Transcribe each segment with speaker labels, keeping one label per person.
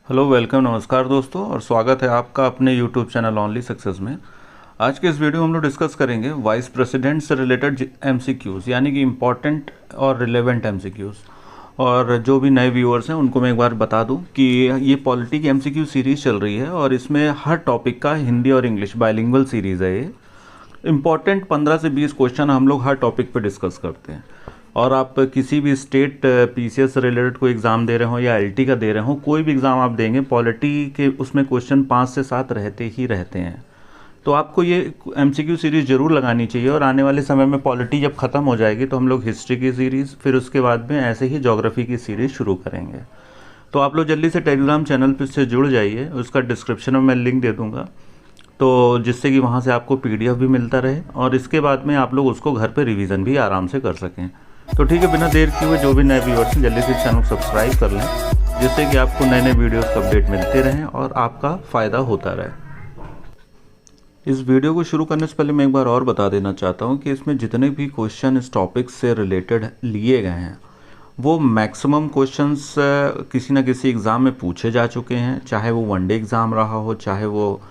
Speaker 1: Hello welcome नमस्कार दोस्तों और स्वागत है आपका अपने यूट्यूब चैनल ओनली सक्सेस में। आज के इस वीडियो में हम लोग डिस्कस करेंगे वाइस प्रेसिडेंट से रिलेटेड एमसीक्यूज़ यानी कि इम्पॉर्टेंट और रिलेवेंट एमसीक्यूज़। और जो भी नए व्यूअर्स हैं उनको मैं एक बार बता दूं कि ये पॉलिटी की एमसीक्यू सीरीज़ चल रही है और इसमें हर टॉपिक का हिंदी और इंग्लिश बाइलिंगुअल सीरीज़ है। ये इम्पॉर्टेंट 15 से 20 क्वेश्चन हम लोग हर टॉपिक पे डिस्कस करते हैं। और आप किसी भी स्टेट पीसीएस से रिलेटेड कोई एग्ज़ाम दे रहे हो या एलटी का दे रहे हो, कोई भी एग्ज़ाम आप देंगे पॉलिटी के उसमें क्वेश्चन 5 से 7 रहते ही रहते हैं। तो आपको ये एमसीक्यू सीरीज़ ज़रूर लगानी चाहिए। और आने वाले समय में पॉलिटी जब ख़त्म हो जाएगी तो हम लोग हिस्ट्री की सीरीज़, फिर उसके बाद में ऐसे ही ज्योग्राफी की सीरीज़ शुरू करेंगे। तो आप लोग जल्दी से टेलीग्राम चैनल पर से जुड़ जाइए, उसका डिस्क्रिप्शन में मैं लिंक दे दूँगा, तो जिससे कि वहाँ से आपको पीडीएफ भी मिलता रहे और इसके बाद में आप लोग उसको घर पे रिवीजन भी आराम से कर सकें। तो ठीक है, बिना देर किए हुए जो भी नए व्यूअर्स हैं जल्दी से चैनल को सब्सक्राइब कर लें, जिससे कि आपको नए नए वीडियोस का अपडेट मिलते रहें और आपका फ़ायदा होता रहे। इस वीडियो को शुरू करने से पहले मैं एक बार और बता देना चाहता हूँ कि इसमें जितने भी क्वेश्चन इस टॉपिक से रिलेटेड लिए गए हैं वो मैक्सिमम क्वेश्चंस किसी न किसी एग्ज़ाम में पूछे जा चुके हैं, चाहे वो वनडे एग्ज़ाम रहा हो, चाहे वो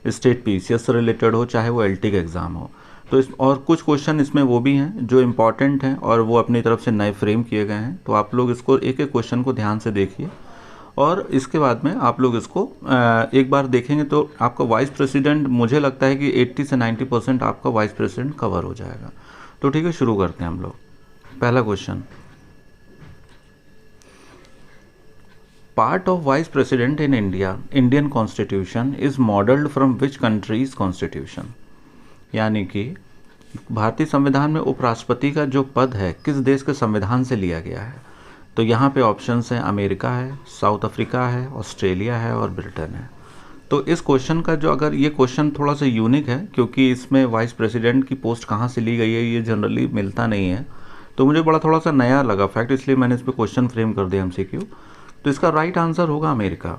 Speaker 1: स्टेट पीसीएस से रिलेटेड हो, चाहे वो एलटी का एग्ज़ाम हो। तो इस और कुछ क्वेश्चन इसमें वो भी हैं जो इम्पॉर्टेंट हैं और वो अपनी तरफ से नए फ्रेम किए गए हैं। तो आप लोग इसको एक एक क्वेश्चन को ध्यान से देखिए और इसके बाद में आप लोग इसको एक बार देखेंगे तो आपका वाइस प्रेसिडेंट, मुझे लगता है कि 80 से 90% आपका वाइस प्रेसिडेंट कवर हो जाएगा। तो ठीक है, शुरू करते हैं हम लोग। पहला question, part of vice president in Indian constitution is modelled from which countries constitution. यानी कि भारतीय संविधान में उपराष्ट्रपति का जो पद है किस देश के संविधान से लिया गया है। तो यहाँ पे ऑप्शंस हैं, अमेरिका है, साउथ अफ्रीका है, ऑस्ट्रेलिया है और ब्रिटेन है। तो इस क्वेश्चन का जो, अगर ये क्वेश्चन थोड़ा सा यूनिक है क्योंकि इसमें वाइस प्रेसिडेंट की पोस्ट कहाँ से ली गई है ये जनरली मिलता नहीं है, तो मुझे बड़ा थोड़ा सा नया लगा फैक्ट, इसलिए मैंने इस पर क्वेश्चन फ्रेम कर दिया एमसीक्यू। तो इसका राइट आंसर होगा अमेरिका।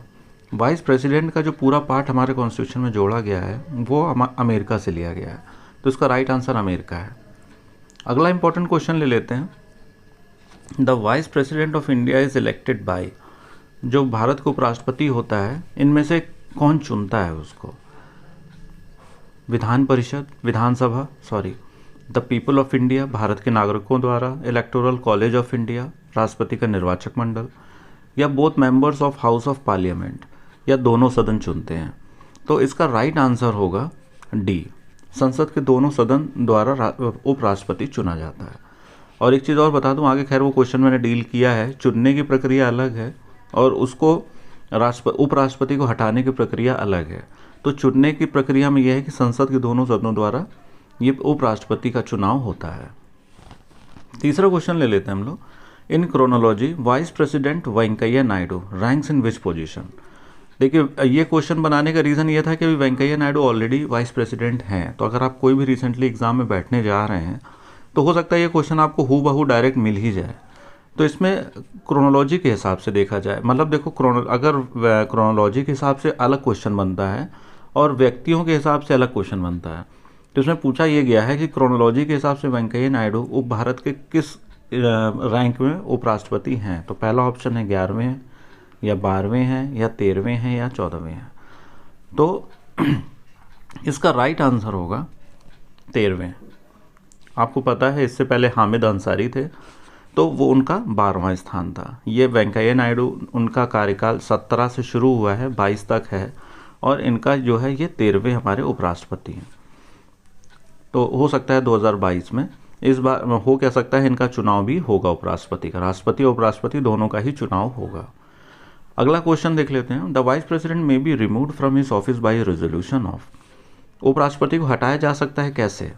Speaker 1: वाइस प्रेसिडेंट का जो पूरा पार्ट हमारे कॉन्स्टिट्यूशन में जोड़ा गया है वो अमेरिका से लिया गया है। तो इसका राइट आंसर अमेरिका है। अगला इंपॉर्टेंट क्वेश्चन ले लेते हैं। The vice president of India is elected by, जो भारत का उपराष्ट्रपति होता है इनमें से कौन चुनता है उसको। विधान परिषद, विधानसभा, sorry, the people of India, Bharat के नागरिकों द्वारा, इलेक्टोरल कॉलेज ऑफ इंडिया, राष्ट्रपति का निर्वाचक मंडल, या both members of house of parliament, या दोनों सदन चुनते हैं। तो इसका राइट आंसर होगा डी, संसद के दोनों सदन द्वारा उपराष्ट्रपति चुना जाता है। और एक चीज़ और बता दूं, आगे खैर वो क्वेश्चन मैंने डील किया है, चुनने की प्रक्रिया अलग है और उसको उपराष्ट्रपति को हटाने की प्रक्रिया अलग है। तो चुनने की प्रक्रिया में यह है कि संसद के दोनों सदनों द्वारा ये उपराष्ट्रपति का चुनाव होता है। तीसरा क्वेश्चन ले लेते हैं हम लोग। In chronology vice president Venkaiah Naidu ranks in which position. देखिए, ये क्वेश्चन बनाने का रीज़न ये था कि Venkaiah Naidu already vice president हैं। तो अगर आप कोई भी रिसेंटली एग्ज़ाम में बैठने जा रहे हैं तो हो सकता है ये क्वेश्चन आपको हूबहू डायरेक्ट मिल ही जाए। तो इसमें क्रोनोलॉजी के हिसाब से देखा जाए, मतलब देखो अगर क्रोनोलॉजी के हिसाब से अलग क्वेश्चन बनता है और व्यक्तियों के हिसाब से अलग क्वेश्चन बनता है। तो इसमें पूछा यह गया है कि क्रोनोलॉजी के हिसाब से वेंकैया नायडू भारत के किस रैंक में उपराष्ट्रपति हैं। तो पहला ऑप्शन है 11वें या 12वें हैं या 13वें हैं या 14वें हैं। तो इसका राइट आंसर होगा 13वें। आपको पता है इससे पहले हामिद अंसारी थे, तो वो उनका 12वां स्थान था। ये वेंकैया नायडू, उनका कार्यकाल 17 से शुरू हुआ है, 22 तक है और इनका जो है ये 13वें हमारे उपराष्ट्रपति हैं। तो हो सकता है 2022 में इस बार हो क्या सकता है, इनका चुनाव भी होगा उपराष्ट्रपति का, राष्ट्रपति और उपराष्ट्रपति दोनों का ही चुनाव होगा। अगला क्वेश्चन देख लेते हैं। The vice president may be removed from his office by resolution of. उपराष्ट्रपति को हटाया जा सकता है कैसे।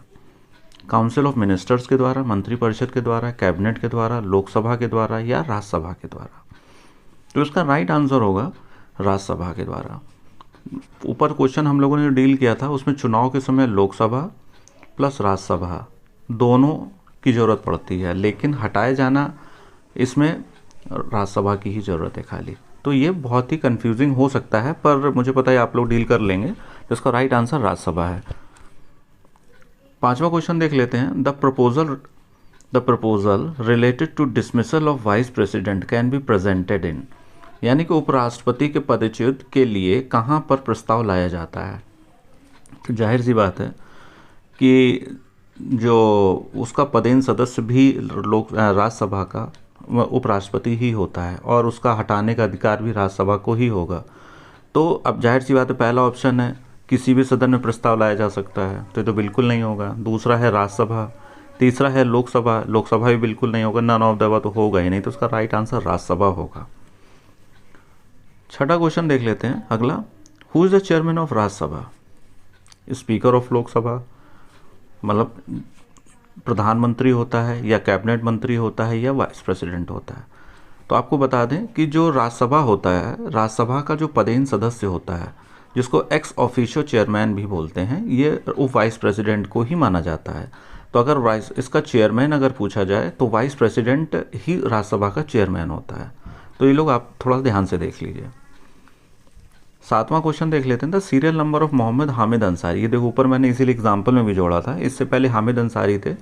Speaker 1: काउंसिल ऑफ मिनिस्टर्स के द्वारा, मंत्रिपरिषद के द्वारा, कैबिनेट के द्वारा, लोकसभा के द्वारा या राज्यसभा के द्वारा। तो इसका राइट आंसर होगा राज्यसभा के द्वारा। ऊपर क्वेश्चन हम लोगों ने डील किया था उसमें चुनाव के समय लोकसभा प्लस राज्यसभा दोनों की ज़रूरत पड़ती है, लेकिन हटाए जाना इसमें राज्यसभा की ही ज़रूरत है खाली। तो ये बहुत ही कंफ्यूजिंग हो सकता है, पर मुझे पता है आप लोग डील कर लेंगे। तो इसका राइट आंसर राज्यसभा है। पांचवा क्वेश्चन देख लेते हैं। The proposal related to dismissal of vice president can be presented in. यानी कि उपराष्ट्रपति के पदच्युत के लिए कहाँ पर प्रस्ताव लाया जाता है। तो जाहिर सी बात है कि जो उसका पदेन सदस्य भी राज्यसभा का उपराष्ट्रपति ही होता है और उसका हटाने का अधिकार भी राज्यसभा को ही होगा। तो अब जाहिर सी बात है, पहला ऑप्शन है किसी भी सदन में प्रस्ताव लाया जा सकता है, तो ये तो बिल्कुल नहीं होगा। दूसरा है राज्यसभा, तीसरा है लोकसभा, लोकसभा भी बिल्कुल नहीं होगा, नन ऑफ द अबव तो होगा ही नहीं, तो उसका राइट आंसर राज्यसभा होगा। छठा क्वेश्चन देख लेते हैं अगला। Who is the chairman of Rajya Sabha? Speaker of Lok Sabha, मतलब प्रधानमंत्री होता है या कैबिनेट मंत्री होता है या वाइस प्रेसिडेंट होता है। तो आपको बता दें कि जो राज्यसभा होता है, राज्यसभा का जो पदेन सदस्य होता है, जिसको एक्स ऑफिशियो चेयरमैन भी बोलते हैं, ये उप वाइस प्रेसिडेंट को ही माना जाता है। तो अगर इसका चेयरमैन अगर पूछा जाए तो वाइस प्रेसिडेंट ही राज्यसभा का चेयरमैन होता है। तो ये लोग आप थोड़ा ध्यान से देख लीजिए। सातवां क्वेश्चन देख लेते हैं। The serial number of Mohammad Hamid Ansari. ये देखो ऊपर मैंने इसीलिए एग्जाम्पल में भी जोड़ा था, इससे पहले हामिद अंसारी थे।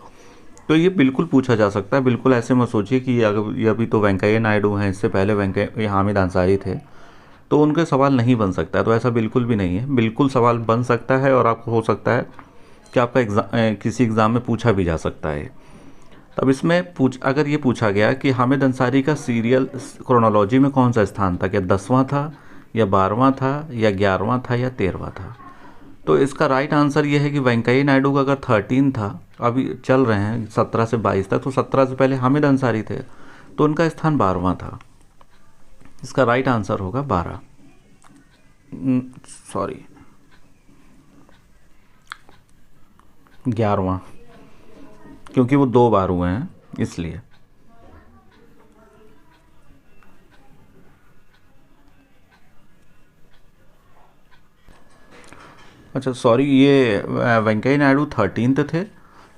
Speaker 1: तो ये बिल्कुल पूछा जा सकता है, बिल्कुल ऐसे मत सोचिए कि ये अभी तो वेंकैया नायडू हैं, इससे पहले ये हामिद अंसारी थे, तो उनके सवाल नहीं बन सकता है। तो ऐसा बिल्कुल भी नहीं है, बिल्कुल सवाल बन सकता है और आपको हो सकता है कि आपका किसी एग्ज़ाम में पूछा भी जा सकता है। तब इसमें अगर ये पूछा गया कि हामिद अंसारी का सीरियल क्रोनोलॉजी में कौन सा स्थान था, क्या 10वां था या 12वां था या 11वां था या 13वां था, तो इसका राइट आंसर ये है कि वेंकैया नायडू का अगर 13 था, अभी चल रहे हैं 17 से 22 तक, तो 17 से पहले हामिद अंसारी थे, तो उनका स्थान 12वां था। इसका राइट आंसर होगा 12, सॉरी 11वां, क्योंकि वो 2 बार हुए हैं इसलिए। अच्छा सॉरी, ये वेंकैया नायडू 13th थे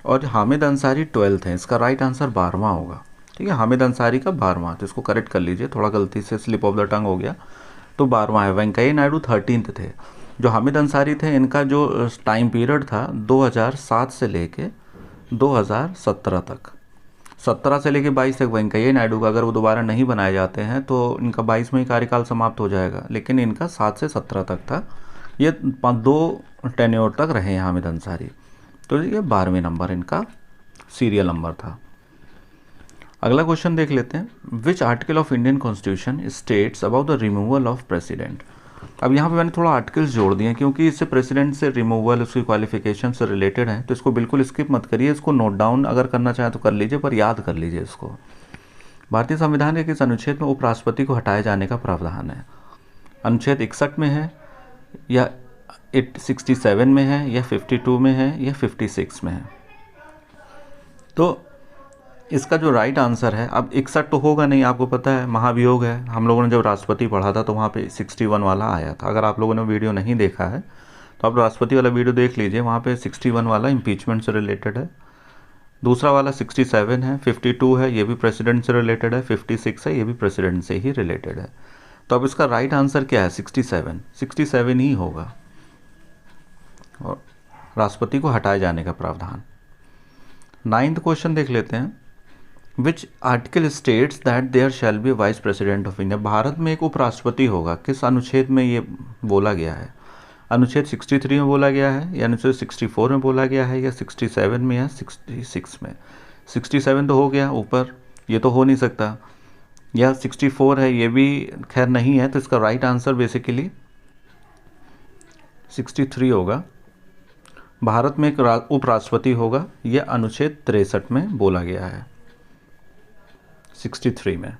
Speaker 1: और हामिद अंसारी 12th हैं। इसका राइट आंसर 12वां होगा। ठीक है, हामिद अंसारी का 12वां, तो इसको करेक्ट कर लीजिए, थोड़ा गलती से स्लिप ऑफ द टंग हो गया, तो 12वां है। वेंकैया नायडू 13th थे। जो हामिद अंसारी थे, इनका जो टाइम पीरियड था 2007 से लेके 2017 तक, 17 से लेके 22 तक वेंकैया नायडू का, अगर वो दोबारा नहीं बनाए जाते हैं तो इनका 22 में ही कार्यकाल समाप्त हो जाएगा, लेकिन इनका 7 से 17 तक था। ये 2 टेन्योर तक रहे हैं हामिद अंसारी। तो ये 12वें नंबर इनका सीरियल नंबर था। अगला क्वेश्चन देख लेते हैं। Which article of Indian constitution states about the removal of president. अब यहाँ पे मैंने थोड़ा आर्टिकल्स जोड़ दिए हैं, क्योंकि इससे प्रेसिडेंट से रिमूवल, उसकी क्वालिफिकेशन से रिलेटेड है, तो इसको बिल्कुल स्किप मत करिए। इसको नोट डाउन अगर करना चाहें तो कर लीजिए, पर याद कर लीजिए इसको। भारतीय संविधान के किस अनुच्छेद में उपराष्ट्रपति को हटाए जाने का प्रावधान है? अनुच्छेद 61 में है या 67 में है या 52 में है या 56 में है? तो इसका जो राइट आंसर है, अब 61 तो होगा नहीं, आपको पता है महाभियोग है। हम लोगों ने जब राष्ट्रपति पढ़ा था तो वहाँ पे 61 वाला आया था। अगर आप लोगों ने वीडियो नहीं देखा है तो आप राष्ट्रपति वाला वीडियो देख लीजिए, वहाँ पे 61 वाला इम्पीचमेंट से रिलेटेड है। दूसरा वाला 67 है, 52 है, ये भी प्रेसिडेंट से रिलेटेड है, 56 है, ये भी प्रेसिडेंट से ही रिलेटेड है। तो अब इसका राइट आंसर क्या है? 67 ही होगा, और राष्ट्रपति को हटाए जाने का प्रावधान। 9th क्वेश्चन देख लेते हैं। Which article states that there shall be vice president of India. भारत में एक उपराष्ट्रपति होगा, किस अनुच्छेद में ये बोला गया है? अनुच्छेद 63 में बोला गया है या अनुच्छेद 64 में बोला गया है या 67 में या 66 में? 67 तो हो गया ऊपर, ये तो हो नहीं सकता, या 64 है, ये भी खैर नहीं है। तो इसका राइट आंसर बेसिकली 63 होगा। भारत में एक उपराष्ट्रपति होगा, यह अनुच्छेद 63 में बोला गया है, 63 में।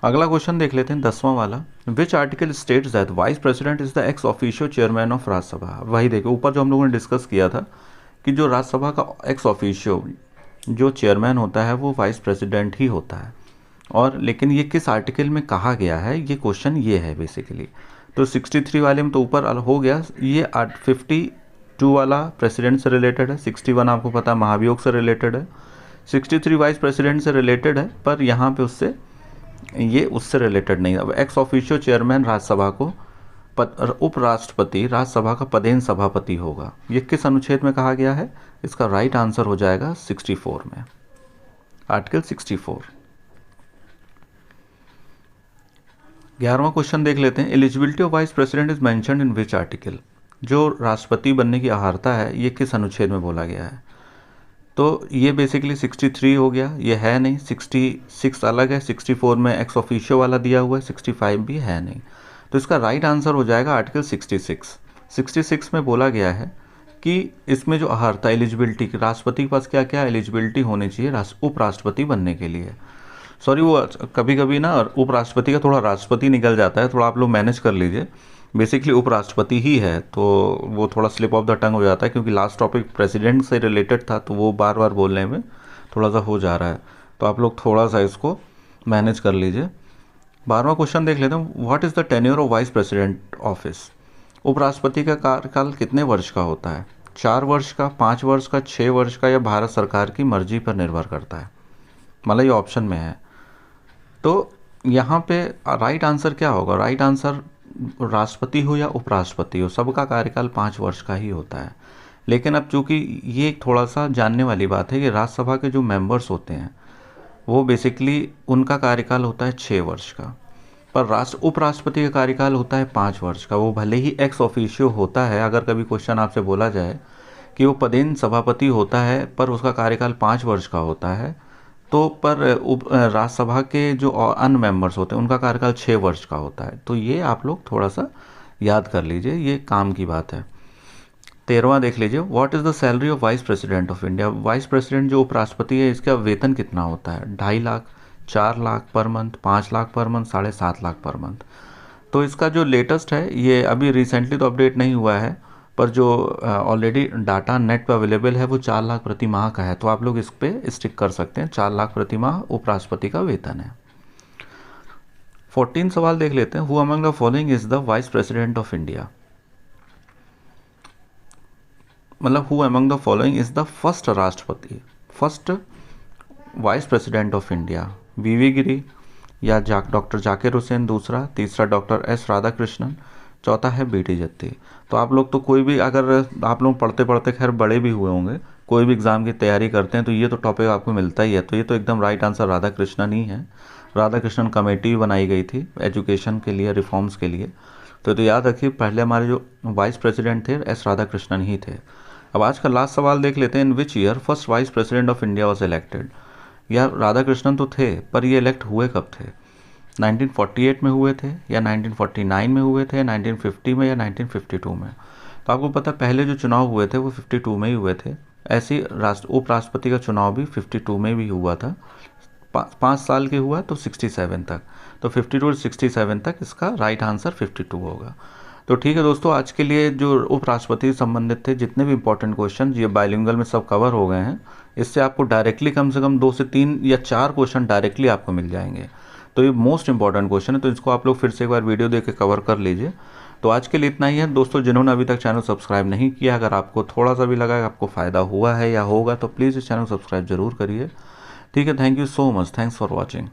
Speaker 1: अगला क्वेश्चन देख लेते हैं 10वां वाला। विच article states that vice president is the ex officio chairman of Rajya Sabha. वही देखो ऊपर जो हम लोगों ने डिस्कस किया था कि जो राज्यसभा का एक्स ऑफिशियो जो चेयरमैन होता है वो वाइस प्रेसिडेंट ही होता है। और लेकिन ये किस आर्टिकल में कहा गया है, ये क्वेश्चन ये है बेसिकली। तो 63 वाले में तो ऊपर हो गया, ये 52 वाला प्रेसिडेंट से रिलेटेड है, 61 आपको पता महाभियोग से रिलेटेड है, 63 वाइस प्रेसिडेंट से रिलेटेड है, पर यहाँ पे उससे रिलेटेड नहीं। अब एक्स ऑफिशियो चेयरमैन राज्यसभा को उपराष्ट्रपति राज्यसभा का पदेन सभापति होगा, ये किस अनुच्छेद में कहा गया है? इसका राइट आंसर हो जाएगा 64 में, आर्टिकल 64। 11वां क्वेश्चन देख लेते हैं। Eligibility of vice president is mentioned in which article. जो राष्ट्रपति बनने की अर्हता है ये किस अनुच्छेद में बोला गया है? तो ये बेसिकली 63 हो गया, ये है नहीं। 66 अलग है, 64 में एक्स ऑफिशियो वाला दिया हुआ है, 65 भी है नहीं। तो इसका राइट आंसर हो जाएगा आर्टिकल 66। 66 में बोला गया है कि इसमें जो अर्हता एलिजिबिलिटी की, राष्ट्रपति के पास क्या क्या एलिजिबिलिटी होनी चाहिए उपराष्ट्रपति बनने के लिए। सॉरी, वो कभी कभी ना उपराष्ट्रपति का थोड़ा राष्ट्रपति निकल जाता है, थोड़ा आप लोग मैनेज कर लीजिए। बेसिकली उपराष्ट्रपति ही है, तो वो थोड़ा स्लिप ऑफ द टंग हो जाता है, क्योंकि लास्ट टॉपिक प्रेसिडेंट से रिलेटेड था, तो वो बार बार बोलने में थोड़ा सा हो जा रहा है। तो आप लोग थोड़ा सा इसको मैनेज कर लीजिए। 12वां क्वेश्चन देख लेते हैं। What is the tenure of vice president office. उपराष्ट्रपति का कार्यकाल कितने वर्ष का होता है? 4 वर्ष का, 5 वर्ष का, 6 वर्ष का, या भारत सरकार की मर्जी पर निर्भर करता है? मतलब ये ऑप्शन में है। तो यहाँ पे राइट आंसर क्या होगा? राइट आंसर राष्ट्रपति हो या उपराष्ट्रपति हो, सबका कार्यकाल 5 वर्ष का ही होता है। लेकिन अब चूंकि ये एक थोड़ा सा जानने वाली बात है कि राज्यसभा के जो मेंबर्स होते हैं वो बेसिकली उनका कार्यकाल होता है 6 वर्ष का, पर उपराष्ट्रपति का कार्यकाल होता है 5 वर्ष का। वो भले ही एक्स ऑफिशियो होता है, अगर कभी क्वेश्चन आपसे बोला जाए कि वो पदेन सभापति होता है पर उसका कार्यकाल 5 वर्ष का होता है, तो पर राज्यसभा के जो अन्य मेंबर्स होते हैं उनका कार्यकाल 6 वर्ष का होता है। तो ये आप लोग थोड़ा सा याद कर लीजिए, ये काम की बात है। 13वां देख लीजिए। What is the salary of vice president of India. Vice president जो उपराष्ट्रपति है इसका वेतन कितना होता है? 2.5 lakh, 4 lakh per month, 5 lakh per month, 7.5 lakh per month. तो इसका जो लेटेस्ट है, ये अभी रिसेंटली तो अपडेट नहीं हुआ है, पर जो ऑलरेडी डाटा नेट पे अवेलेबल है वो 4 लाख प्रति माह का है। तो आप लोग इस पे स्टिक कर सकते हैं, 4 लाख प्रति माह उपराष्ट्रपति का वेतन है। 14 सवाल देख लेते हैं। Who among the following is the vice president of India. मतलब who among the following is the first राष्ट्रपति, first vice president of India. VV Giri या डॉक्टर जाकिर हुसैन दूसरा, तीसरा डॉक्टर एस राधाकृष्णन, चौथा है बीटी जत्ती। तो आप लोग तो कोई भी, अगर आप लोग पढ़ते पढ़ते खैर बड़े भी हुए होंगे, कोई भी एग्ज़ाम की तैयारी करते हैं तो ये तो टॉपिक आपको मिलता ही है। तो ये तो एकदम राइट आंसर राधाकृष्णन ही है। राधाकृष्णन कमेटी बनाई गई थी एजुकेशन के लिए, रिफॉर्म्स के लिए। तो याद रखिए, पहले हमारे जो वाइस प्रेसिडेंट थे एस राधाकृष्णन ही थे। अब आज का लास्ट सवाल देख लेते हैं। In which year first vice president of India was elected. या राधाकृष्णन तो थे, पर ये इलेक्ट हुए कब थे? 1948 में हुए थे, या 1949 में हुए थे, 1950 में, या 1952 में? तो आपको पता, पहले जो चुनाव हुए थे वो 52 में ही हुए थे। ऐसे उपराष्ट्रपति का चुनाव भी 52 में भी हुआ था। 5 साल के हुआ तो 67 तक। तो 52 से 67 तक इसका राइट आंसर 52 होगा। तो ठीक है दोस्तों, आज के लिए जो उपराष्ट्रपति से संबंधित थे जितने भी इंपॉर्टेंट क्वेश्चन, ये बाइलिंगुअल में सब कवर हो गए हैं। इससे आपको डायरेक्टली कम से कम 2 से 3 या 4 क्वेश्चन डायरेक्टली आपको मिल जाएंगे। तो ये मोस्ट इंपॉर्टेंट क्वेश्चन है, तो इसको आप लोग फिर से एक बार वीडियो देख के कवर कर लीजिए। तो आज के लिए इतना ही है दोस्तों। जिन्होंने अभी तक चैनल सब्सक्राइब नहीं किया, अगर आपको थोड़ा सा भी लगा कि आपको फ़ायदा हुआ है या होगा, तो प्लीज़ इस चैनल को सब्सक्राइब जरूर करिए। ठीक है, thank you so much, thanks for watching.